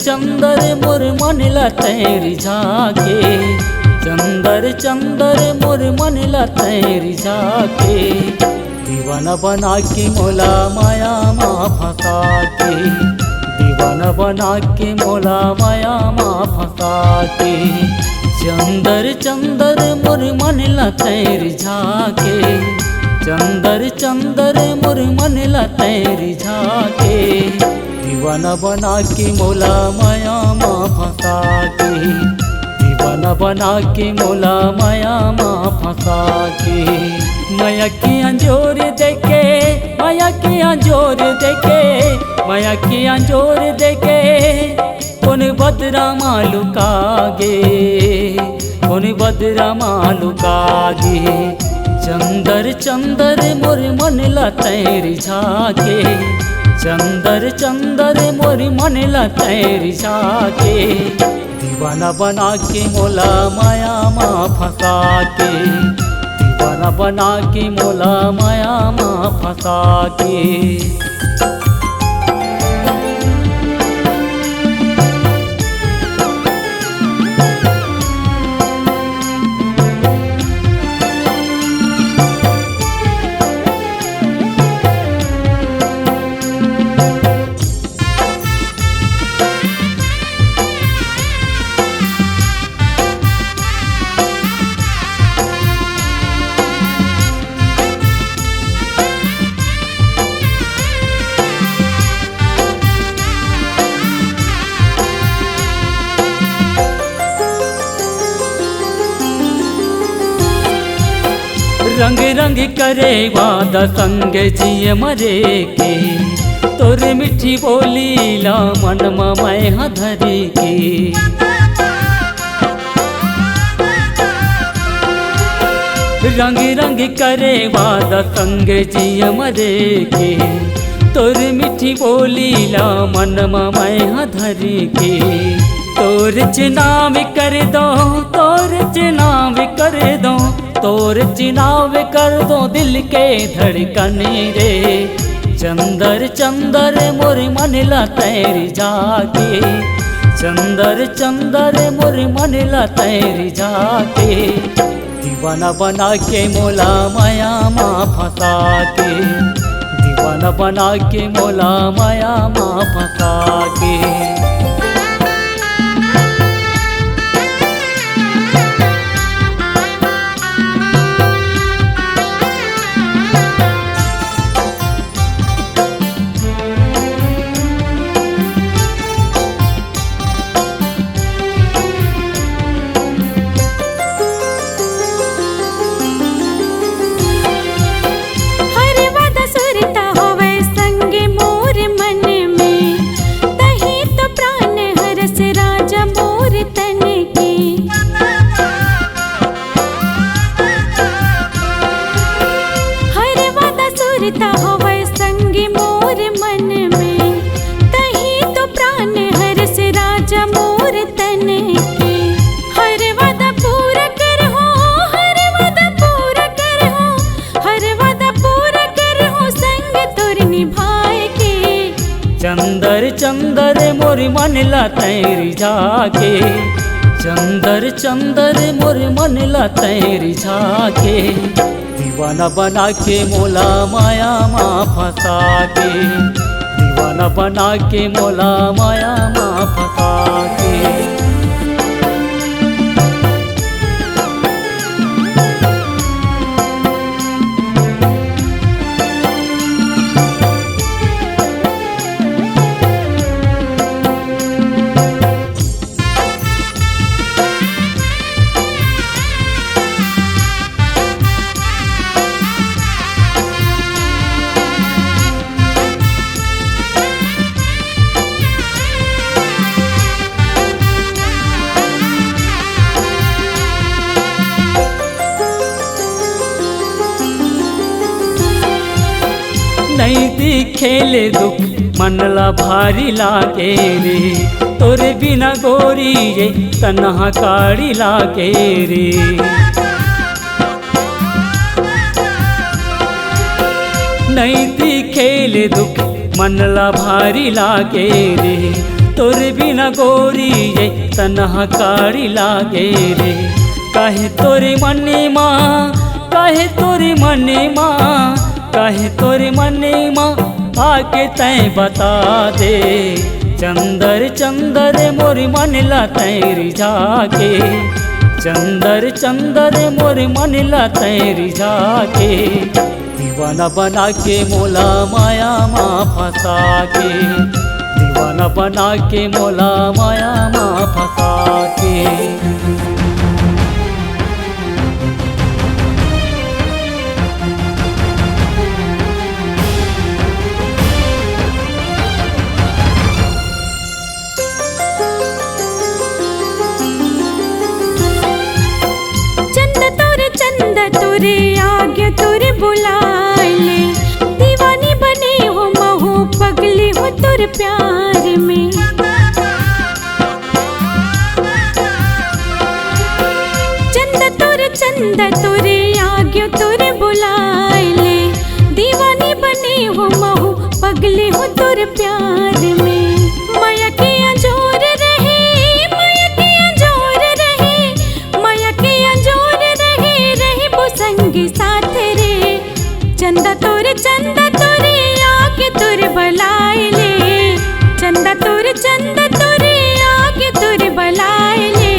चंदर मोर मन लतेरी झाके, चंदर चंदर मोर मन लतेरी झाके, दीवाना बना के मोला माया माँ फंसा के, दीवाना बना के मोला माया माँ फंसा के। चंदर चंदर मोर मन लतेरी झाके, चंदर चंदर मोर मन लतेरी झाके, दीवाना बना के मोला माया माँ फंसा के, दीवाना बना के मोला माया माँ फंसा के। माया की अंजोर देखे, माया की अंजोर देखे, माया की अंजोर देखे, कौन बदरा मालुकागे, कौन बदरा मालुकागे। चंदर चंदर मोर मन लतेरी झाके, चंदर चंदर मोर मन लतेरी झाके, दीवाना बना के मोला माया माँ फंसा के, दीवाना बना के मोला माया माँ फंसा के। रंग रंग करे वादा संग जिय मरे के, तोर मिठी बोली ला मन मैं हधरी के। रंग रंग करे वादा संग जिय मरे के, तोर मिठी बोली ला मन मैं हधरी के। तोर चिनाव कर दो, तोर चिनाव कर दो, तोर चिनाव कर दो दिल के धड़कने रे। चंदर चंदर मोर मन लतेरी झाके, चंदर चंदर मोर मन लतेरी झाके, दीवाना बना के मोला माया माँ फंसा के, दीवाना बना के मोला माया माँ फंसा के। चंदर चंदर मोर मन लतेरी झाके, चंदर चंदर मोर मन लतेरी झाके, दीवाना बना के मोला माया माँ फंसा के, दीवाना बना के मोला माया माँ फंसा के। नहीं दिखेले दुख मनला भारी लागे रे, तोरे बिना गोरी रे तन्हा काड़ी लागे रे। नहीं दिखेले दुख मनला भारी लागे रे, तोर बिना गोरी ये तनहा कारी लागे रे। काहे तोरे मने माँ, काहे तोरे मने माँ, काहे तोरे मने माँ आके तैं बता दे। चंदर चंदर मोर मन ला तैं रिझाके, चंदर चंदर मोर मन ला तैं रिझाके। दीवाना बना के मोला माया माँ फंसा के, दीवाना बना के मोला माया माँ फंसा के। चंद तोरे आगे तोरे बुलाए ले, दीवानी बने हो महू पगली हो तोरे प्यार में। चंद तोरे आगे तोरे बुलाए ले, दीवानी बने हो महू पगली हो तोरे प्यार में। माया के अंजोर रहे, माया के अंजोर रहे, माया के अंजोर रहे वो संगी साथ रे। चंदा तोरे आके तोरे बुलाए ले, चंदा तोरे आके तोरे बुलाए ले।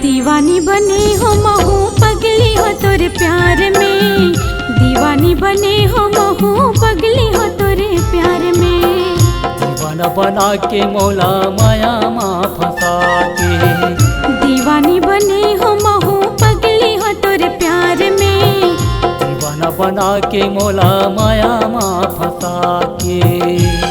दीवानी बने हो महू पगली हो तोरे प्यार में, दीवानी बने हो महू पगली हो तोरे प्यार में। दीवाना बना के मौला माया माँ फंसा के, दीवानी बने हो महू पगली हो तोरे प्यार में। दीवाना बना के मौला माया माँ फंसा के।